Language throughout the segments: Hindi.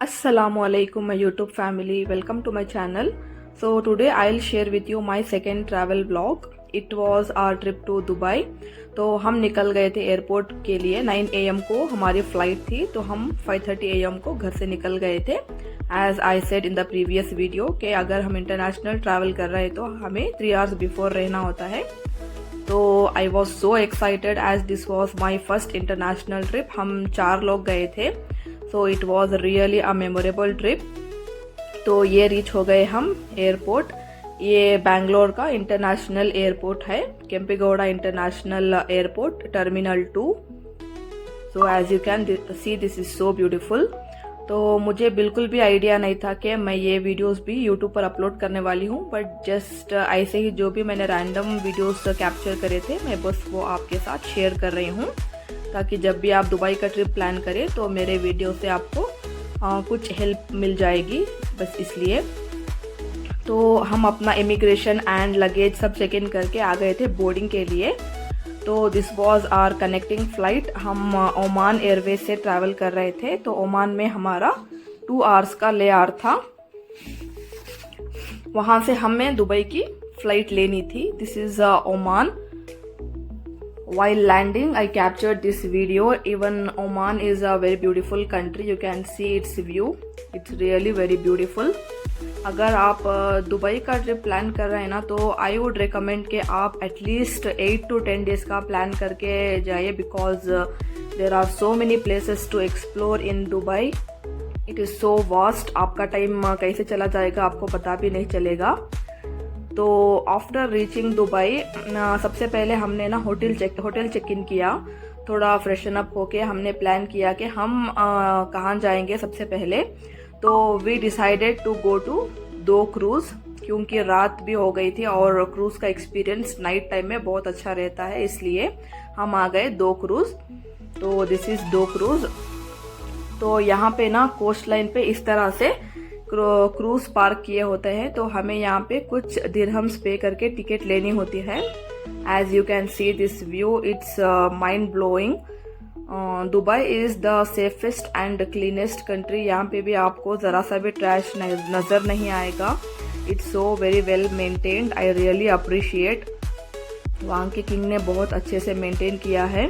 Assalamualaikum my YouTube family, welcome to my channel. So today I'll share with you my second travel vlog. It was our trip to Dubai. तो हम निकल गए थे एयरपोर्ट के लिए 9 AM को हमारी फ्लाइट थी, तो हम 5:30 AM को घर से निकल गए थे. As I said in the previous video कि अगर हम इंटरनेशनल ट्रैवल कर रहे हैं तो हमें 3 आवर्स बिफोर रहना होता है. तो I was so excited as this was my first international trip. हम 4 लोग गए थे. So it was really a memorable trip. तो ये रीच हो गए हम एयरपोर्ट. ये बैंगलोर का इंटरनेशनल एयरपोर्ट है, Kempegowda international airport terminal 2. So as you can see this is so beautiful. तो मुझे बिल्कुल भी आइडिया नहीं था कि मैं ये वीडियोस भी यूट्यूब पर अपलोड करने वाली हूँ, बट जस्ट ऐसे ही जो भी मैंने रैंडम वीडियोस कैप्चर करे थे मैं बस वो आपके साथ शेयर कर रही हूँ, ताकि जब भी आप दुबई का ट्रिप प्लान करें तो मेरे वीडियो से आपको कुछ हेल्प मिल जाएगी, बस इसलिए. तो हम अपना इमिग्रेशन एंड लगेज सब चेक इन करके आ गए थे बोर्डिंग के लिए. तो this was our connecting flight. हम ओमान एयरवेज से ट्रैवल कर रहे थे. तो ओमान में हमारा 2 आवर्स का ले आवर था. वहाँ से हमें दुबई की फ्लाइट लेनी थी. This is Oman. While landing, I captured this video. Even Oman is a very beautiful country. You can see its view. It's really very beautiful. अगर आप दुबई का ट्रिप प्लान कर रहे हैं ना, तो आई वुड रिकमेंड कि आप एटलीस्ट 8 to 10 डेज का प्लान करके जाइए, because there are so many places to explore in Dubai. It is so vast. आपका टाइम कैसे चला जाएगा आपको पता भी नहीं चलेगा. तो आफ्टर रीचिंग दुबई सबसे पहले हमने ना होटल चेक इन किया. थोड़ा फ्रेशन अप होके हमने प्लान किया कि हम कहाँ जाएंगे सबसे पहले. तो we decided to go to 2 cruise, क्योंकि रात भी हो गई थी और क्रूज का एक्सपीरियंस नाइट टाइम में बहुत अच्छा रहता है, इसलिए हम आ गए 2 क्रूज. तो दिस इज 2 क्रूज. तो यहाँ पे ना कोस्ट लाइन पे इस तरह से क्रूज पार्क किए होते हैं. तो हमें यहाँ पे कुछ दिरहम्स पे करके टिकट लेनी होती है. As you can see this view, it's mind blowing. Dubai is the safest and cleanest country. यहाँ पे भी आपको जरा सा भी ट्रैश नजर नहीं आएगा. It's so very well maintained. I really appreciate. वहाँ के किंग ने बहुत अच्छे से मेंटेन किया है.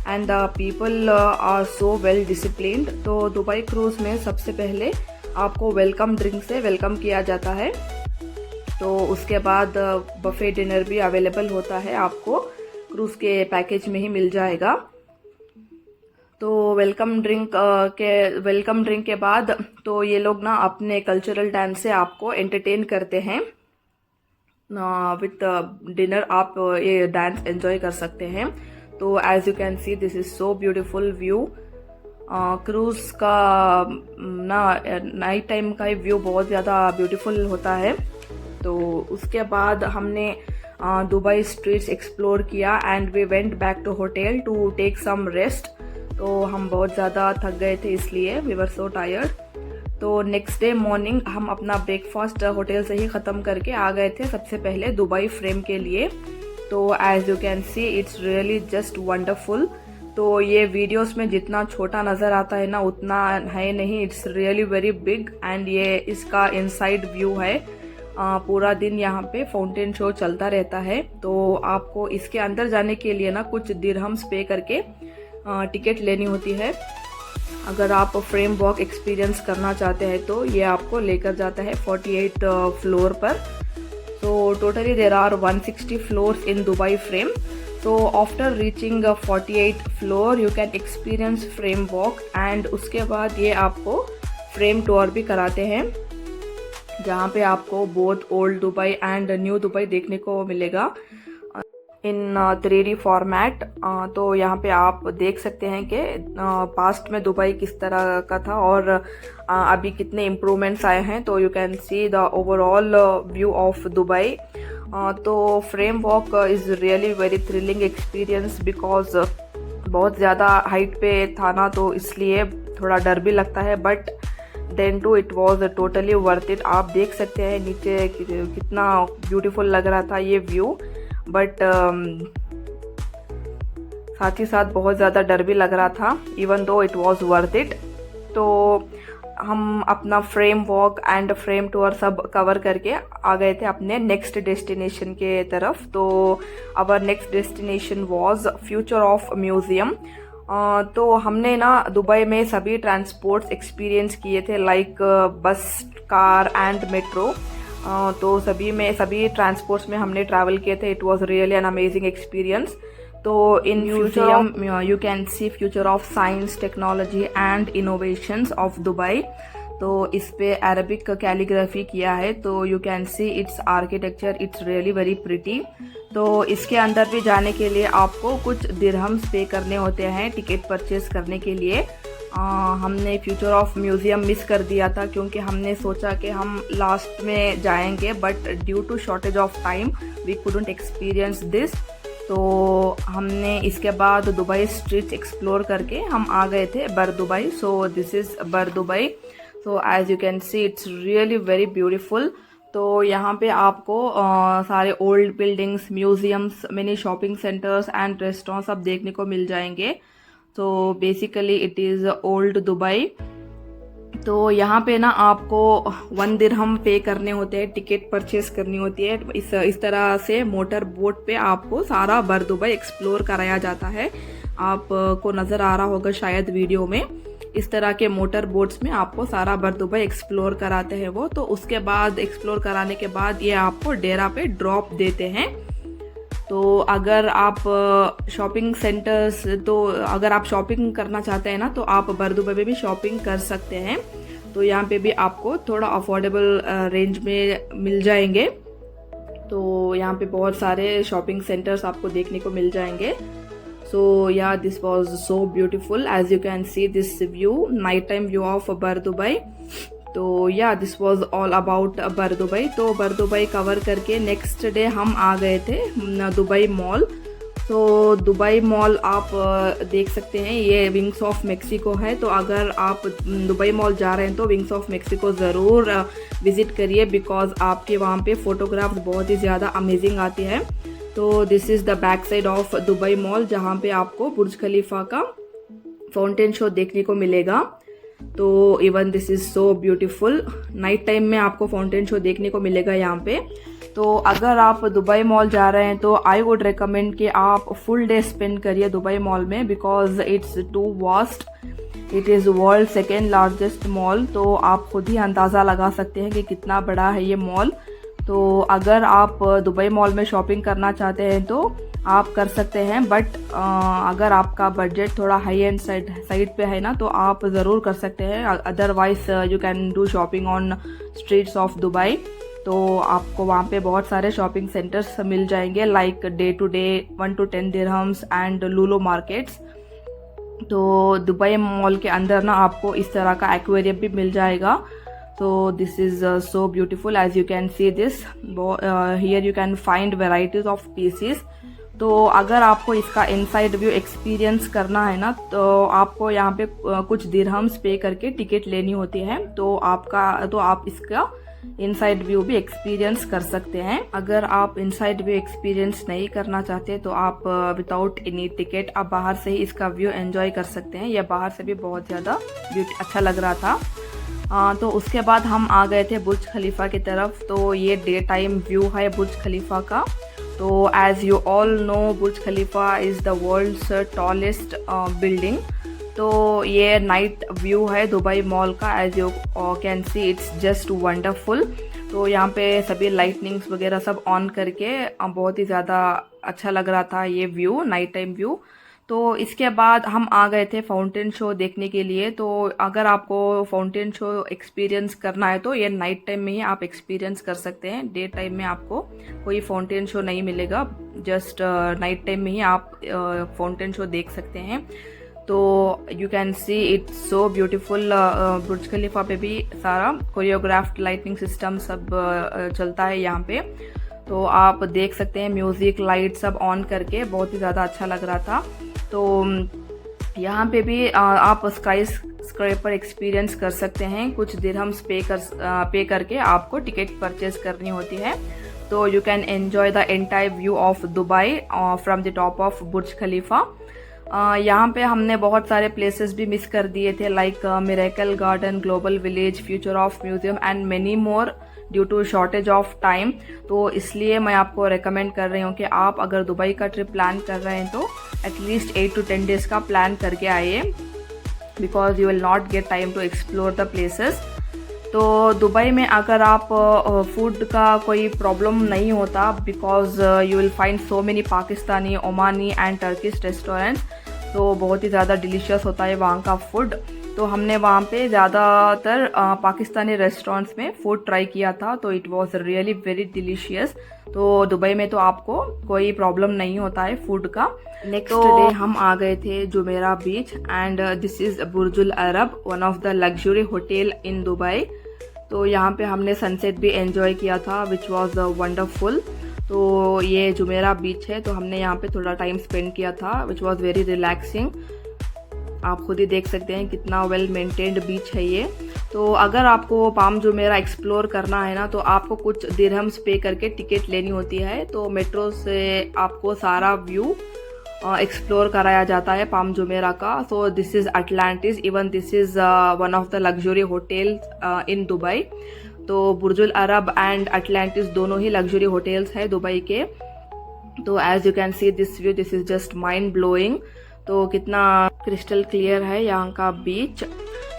And the people are so well disciplined. तो दुबई क्रूज में सबसे पहले आपको वेलकम ड्रिंक से वेलकम किया जाता है. तो उसके बाद बफे डिनर भी अवेलेबल होता है, आपको क्रूज के पैकेज में ही मिल जाएगा. तो वेलकम ड्रिंक के बाद तो ये लोग ना अपने कल्चरल डांस से आपको एंटरटेन करते हैं. विथ डिनर आप ये डांस एंजॉय कर सकते हैं. तो as you can see this is so beautiful view. Cruise का ना नाइट टाइम का व्यू बहुत ज़्यादा ब्यूटीफुल होता है. तो उसके बाद हमने दुबई स्ट्रीट्स एक्सप्लोर किया and we went back to hotel to take some rest. तो हम बहुत ज़्यादा थक गए थे, इसलिए वी वर सो टायर्ड. तो नेक्स्ट डे मॉर्निंग हम अपना ब्रेकफास्ट होटल से ही ख़त्म करके आ गए थे सबसे पहले दुबई फ्रेम के लिए. तो as you can see it's really just wonderful. तो ये वीडियोस में जितना छोटा नज़र आता है ना, उतना है नहीं. It's really very big. And ये इसका इनसाइड व्यू है. पूरा दिन यहाँ पे फाउंटेन शो चलता रहता है. तो आपको इसके अंदर जाने के लिए ना कुछ दिरहम्स पे करके टिकट लेनी होती है. अगर आप फ्रेम वॉक एक्सपीरियंस करना चाहते हैं तो ये आपको लेकर जाता है 48 फ्लोर पर. तो totally there are 160 floors in Dubai frame. So after reaching 48 floor you can experience frame walk. And उसके बाद ये आपको फ्रेम टूर भी कराते हैं, जहाँ पे आपको both old Dubai and new Dubai देखने को मिलेगा इन 3D फॉर्मेट. तो यहाँ पे आप देख सकते हैं कि पास्ट में दुबई किस तरह का था और अभी कितने इम्प्रूवमेंट्स आए हैं. तो you can see the overall view of Dubai. तो frame walk is really very thrilling experience, because बहुत ज़्यादा हाइट पे था ना, तो इसलिए थोड़ा डर भी लगता है. But then too it was totally worth it. आप देख सकते हैं नीचे कितना ब्यूटीफुल लग रहा था ये व्यू. बट साथ ही साथ बहुत ज़्यादा डर भी लग रहा था, even though it was worth it. तो हम अपना frame walk and frame tour सब कवर करके आ गए थे अपने नेक्स्ट डेस्टिनेशन के तरफ। तो our next destination was future of museum. तो हमने ना दुबई में सभी ट्रांसपोर्ट्स एक्सपीरियंस किए थे, लाइक बस, कार एंड मेट्रो। तो सभी ट्रांसपोर्ट्स में हमने ट्रैवल किए थे। It was really an amazing experience. तो in museum you can see future of science, technology and innovations of Dubai. तो इस पे अरबिक कैलीग्राफी किया है। तो you can see its architecture, it's really very pretty. तो इसके अंदर भी जाने के लिए आपको कुछ दिरहम्स पे करने होते हैं टिकट परचेज करने के लिए। हमने फ्यूचर ऑफ म्यूज़ियम मिस कर दिया था क्योंकि हमने सोचा कि हम लास्ट में जाएंगे, but due to shortage of time we couldn't experience this. तो हमने इसके बाद दुबई स्ट्रीट्स एक्सप्लोर करके हम आ गए थे Bur Dubai. So this is Bur Dubai. So as you can see it's really very beautiful. तो यहाँ पे आपको सारे old buildings, museums, mini shopping centers and restaurant सब देखने को मिल जाएंगे। तो basically it is old Dubai. तो यहाँ पे ना आपको 1 दिरहम पे करने होते हैं, टिकट परचेज करनी होती है। इस तरह से मोटर बोट पे आपको सारा बर दुबई एक्सप्लोर कराया जाता है। आपको नज़र आ रहा होगा शायद वीडियो में, इस तरह के मोटर बोट्स में आपको सारा बर दुबई एक्सप्लोर कराते हैं वो। तो उसके बाद एक्सप्लोर कराने के बाद ये आपको डेरा पे ड्रॉप देते हैं। तो अगर आप शॉपिंग सेंटर्स, तो अगर आप शॉपिंग करना चाहते हैं ना, तो आप बर दुबई में भी शॉपिंग कर सकते हैं। तो यहाँ पे भी आपको थोड़ा अफोर्डेबल रेंज में मिल जाएंगे। तो यहाँ पे बहुत सारे शॉपिंग सेंटर्स आपको देखने को मिल जाएंगे। So yeah this was so beautiful. As you can see this view, night time view of Bur Dubai. तो yeah this was all about Bur Dubai. तो बर दुबई कवर करके नेक्स्ट डे हम आ गए थे दुबई मॉल। तो दुबई मॉल आप देख सकते हैं, ये विंग्स ऑफ मेक्सिको है। तो अगर आप दुबई मॉल जा रहे हैं तो विंग्स ऑफ मेक्सिको ज़रूर विज़िट करिए, बिकॉज आपके वहाँ पे फ़ोटोग्राफ्स बहुत ही ज़्यादा अमेजिंग आती है। तो this is the back side of Dubai mall, जहाँ पे आपको बुर्ज खलीफा का फाउंटेन शो देखने को मिलेगा। तो even this is so beautiful. Night time में आपको फाउंटेन शो देखने को मिलेगा यहाँ पे। तो अगर आप दुबई मॉल जा रहे हैं तो आई वुड रिकमेंड कि आप फुल डे स्पेंड करिए दुबई मॉल में, because it's too vast. It is world second largest mall. तो आप खुद ही अंदाज़ा लगा सकते हैं कि कितना बड़ा है ये मॉल। तो अगर आप दुबई मॉल में शॉपिंग करना चाहते हैं तो आप कर सकते हैं, बट अगर आपका बजट थोड़ा हाई एंड साइड पे है ना, तो आप ज़रूर कर सकते हैं। Otherwise you can do shopping on streets of Dubai. तो आपको वहाँ पे बहुत सारे शॉपिंग सेंटर्स मिल जाएंगे, like day to day 1 to 10 dirhams and Lulu markets. तो दुबई मॉल के अंदर ना आपको इस तरह का एक्वेरियम भी मिल जाएगा। So this is so beautiful. As you can see this, here you can find varieties of pieces. तो अगर आपको इसका इनसाइड व्यू एक्सपीरियंस करना है ना, तो आपको यहाँ पे कुछ दिरहम्स पे करके टिकट लेनी होती है। तो आप इसका इनसाइड व्यू भी एक्सपीरियंस कर सकते हैं। अगर आप इनसाइड व्यू एक्सपीरियंस नहीं करना चाहते तो आप विदाउट एनी टिकट आप बाहर से ही इसका व्यू एंजॉय कर सकते हैं। यह बाहर से भी बहुत ज़्यादा अच्छा लग रहा था। तो उसके बाद हम आ गए थे बुर्ज खलीफा की तरफ। तो ये डे टाइम व्यू है बुर्ज खलीफा का। तो as you all know, Burj Khalifa is the world's tallest building. तो ये नाइट व्यू है दुबई मॉल का। As you can see it's just wonderful. तो यहाँ पे सभी लाइटनिंग्स वगैरह सब ऑन करके बहुत ही ज़्यादा अच्छा लग रहा था ये व्यू, नाइट टाइम व्यू। तो इसके बाद हम आ गए थे फाउंटेन शो देखने के लिए। तो अगर आपको फाउंटेन शो एक्सपीरियंस करना है तो ये नाइट टाइम में ही आप एक्सपीरियंस कर सकते हैं। डे टाइम में आपको कोई फाउंटेन शो नहीं मिलेगा, जस्ट नाइट टाइम में ही आप फाउंटेन शो देख सकते हैं। तो you can see it's so beautiful. Burj Khalifa पे भी सारा कोरियोग्राफ्ड लाइटिंग सिस्टम सब चलता है यहाँ पे। तो आप देख सकते हैं म्यूज़िक, लाइट सब ऑन करके बहुत ही ज़्यादा अच्छा लग रहा था। तो यहाँ पे भी आप स्काई स्क्रैपर एक्सपीरियंस कर सकते हैं। कुछ दिरहम्स पे करके आपको टिकट परचेज करनी होती है। तो you can enjoy the entire view of Dubai from the top of Burj Khalifa. यहाँ पे हमने बहुत सारे प्लेसेस भी मिस कर दिए थे, like miracle garden, global village, future of museum and many more due to shortage of time. तो इसलिए मैं आपको रेकमेंड कर रही हूँ कि आप अगर दुबई का ट्रिप प्लान कर रहे हैं तो एटलीस्ट 8 to 10 डेज का प्लान करके आइए, because you will not get time to explore the places. तो दुबई में अगर आप फूड का कोई प्रॉब्लम नहीं होता, because you will find so many Pakistani, Omani and Turkish restaurants, तो बहुत ही ज़्यादा डिलीशियस होता है वहाँ का फूड। तो हमने वहाँ पे ज़्यादातर पाकिस्तानी रेस्टोरेंट्स में फूड ट्राई किया था, तो it was really very delicious. तो दुबई में तो आपको कोई प्रॉब्लम नहीं होता है फूड का। नेक्स्ट डे हम आ गए थे Jumeirah beach and this is बुर्जुल Arab, one of the luxury hotel in Dubai. तो यहाँ पे हमने सनसेट भी एंजॉय किया था विच वॉज वंडरफुल। तो ये जुमेरा बीच है, तो हमने यहाँ पे थोड़ा टाइम स्पेंड किया था विच वॉज वेरी रिलैक्सिंग। आप खुद ही देख सकते हैं कितना वेल मेंटेन्ड बीच है ये। तो अगर आपको पाम जुमेरा एक्सप्लोर करना है ना, तो आपको कुछ दिरहम्स पे करके टिकट लेनी होती है। तो मेट्रो से आपको सारा व्यू एक्सप्लोर कराया जाता है पाम जुमेरा का। So this is Atlantis, even this is one of the luxury hotel in Dubai. तो बुर्जुल अरब एंड अटलांटिस दोनों ही लग्जरी होटल्स है दुबई के। तो as you can see this view, this is just mind blowing. तो कितना क्रिस्टल क्लियर है यहाँ का बीच।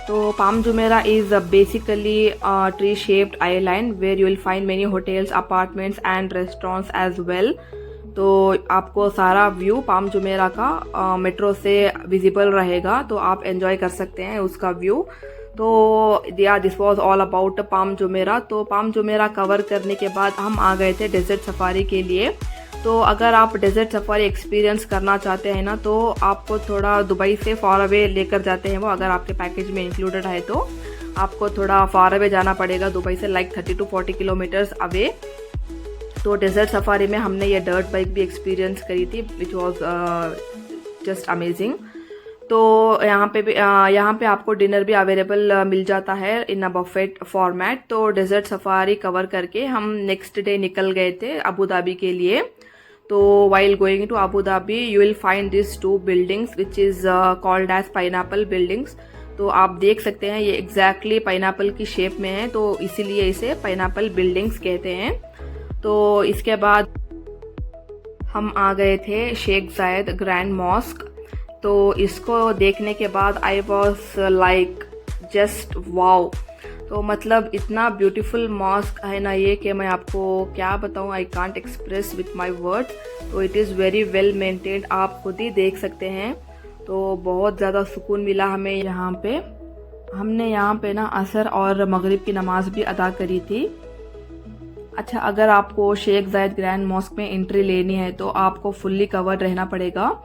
तो Palm Jumeirah is basically tree shaped island where you will find many hotels, apartments and restaurants as well. तो आपको सारा व्यू पाम जुमेरा का मेट्रो से विजिबल रहेगा, तो आप एंजॉय कर सकते हैं उसका व्यू। तो yeah this was all about palm Jumeirah. तो पाम जुमेरा कवर करने के बाद हम आ गए थे डेजर्ट सफारी के लिए। तो अगर आप डेजर्ट सफारी एक्सपीरियंस करना चाहते हैं ना, तो आपको थोड़ा दुबई से फार अवे लेकर जाते हैं वो, अगर आपके पैकेज में इंक्लूडेड है तो आपको थोड़ा फार अवे जाना पड़ेगा दुबई से, लाइक 30 to 40 किलोमीटर्स अवे। तो डेजर्ट सफारी में हमने ये डर्ट बाइक भी एक्सपीरियंस करी थी विच वॉज जस्ट अमेजिंग। तो यहाँ पे आपको डिनर भी अवेलेबल मिल जाता है इन अ बफेट फॉर्मेट। तो डेजर्ट सफारी कवर करके हम नेक्स्ट डे निकल गए थे अबू धाबी के लिए। तो while going to Abu Dhabi you will find these two buildings which is called as pineapple buildings। तो आप देख सकते हैं ये एग्जैक्टली पाइनएप्पल की शेप में है, तो इसीलिए इसे पाइनएप्पल बिल्डिंग्स कहते हैं। तो इसके बाद हम आ गए थे शेख जायद ग्रैंड मॉस्क। तो इसको देखने के बाद I was like just wow. तो मतलब इतना ब्यूटीफुल मॉस्क है ना ये कि मैं आपको क्या बताऊँ, I can't express with my word. तो it is very well maintained, आप खुद ही देख सकते हैं। तो बहुत ज़्यादा सुकून मिला हमें यहाँ पे। हमने यहाँ पे ना असर और मगरिब की नमाज भी अदा करी थी। अच्छा, अगर आपको शेख जायद ग्रैंड मॉस्क में एंट्री लेनी है तो आपको फुल्ली कवर्ड रहना पड़ेगा,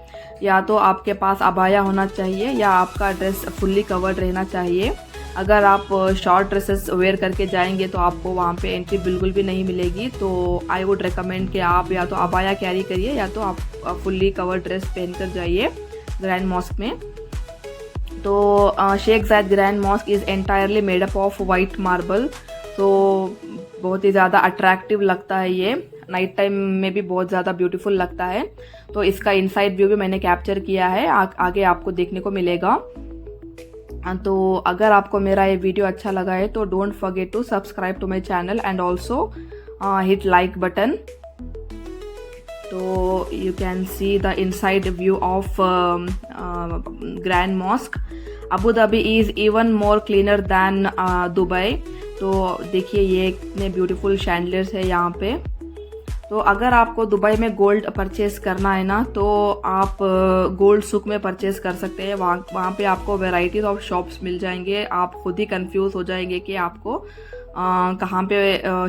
या तो आपके पास अबाया होना चाहिए या आपका ड्रेस फुल्ली कवर्ड रहना चाहिए। अगर आप शॉर्ट ड्रेसेस वेयर करके जाएंगे तो आपको वहाँ पे एंट्री बिल्कुल भी नहीं मिलेगी। तो आई वुड रिकमेंड कि आप या तो अबाया कैरी करिए या तो आप फुल्ली कवर्ड ड्रेस पहन कर जाइए ग्रैंड मॉस्क में। तो शेख जायद grand mask is entirely made up of white marble. तो बहुत ही ज़्यादा अट्रैक्टिव लगता है ये, नाइट टाइम में भी बहुत ज़्यादा ब्यूटीफुल लगता है। तो इसका इनसाइड व्यू भी मैंने कैप्चर किया है, आगे आपको देखने को मिलेगा। तो अगर आपको मेरा ये वीडियो अच्छा लगा है तो don't forget to subscribe to my channel and also hit like button. तो you can see the inside view of Grand Mosque. Abu Dhabi is even more cleaner than Dubai. तो देखिए ये इतने ब्यूटीफुल शैंडलियर्स है यहाँ पे। तो अगर आपको दुबई में गोल्ड परचेस करना है ना, तो आप गोल्ड सुक में परचेस कर सकते हैं। वहाँ पे आपको वेराइटीज ऑफ शॉप्स मिल जाएंगे। आप खुद ही कंफ्यूज हो जाएंगे कि आपको कहाँ पे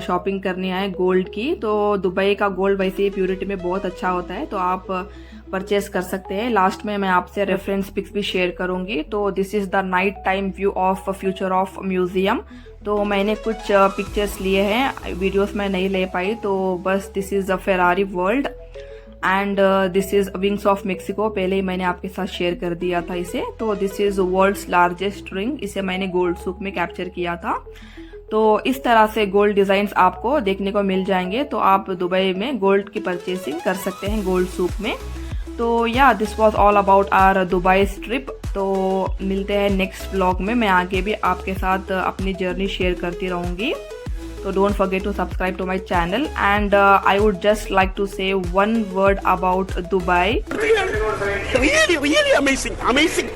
शॉपिंग करनी है गोल्ड की। तो दुबई का गोल्ड वैसे ही प्योरिटी में बहुत अच्छा होता है, तो आप परचेस कर सकते हैं। लास्ट में मैं आपसे रेफरेंस पिक्स भी शेयर करूंगी। तो this is the night time view of future of museum. तो मैंने कुछ पिक्चर्स लिए हैं, वीडियोस में नहीं ले पाई। तो बस this is the Ferrari world and this is wings of Mexico. पहले ही मैंने आपके साथ शेयर कर दिया था इसे। तो this is world's largest ring, इसे मैंने गोल्ड सूक में कैप्चर किया था। तो इस तरह से गोल्ड डिज़ाइंस आपको देखने को मिल जाएंगे। तो आप दुबई में गोल्ड की परचेसिंग कर सकते हैं गोल्ड सूक में। तो yeah this was all about our Dubai trip. तो मिलते हैं नेक्स्ट ब्लॉग में। मैं आगे भी आपके साथ अपनी जर्नी शेयर करती रहूँगी। So don't forget to subscribe to my channel, and I would just like to say one word about Dubai. Really amazing.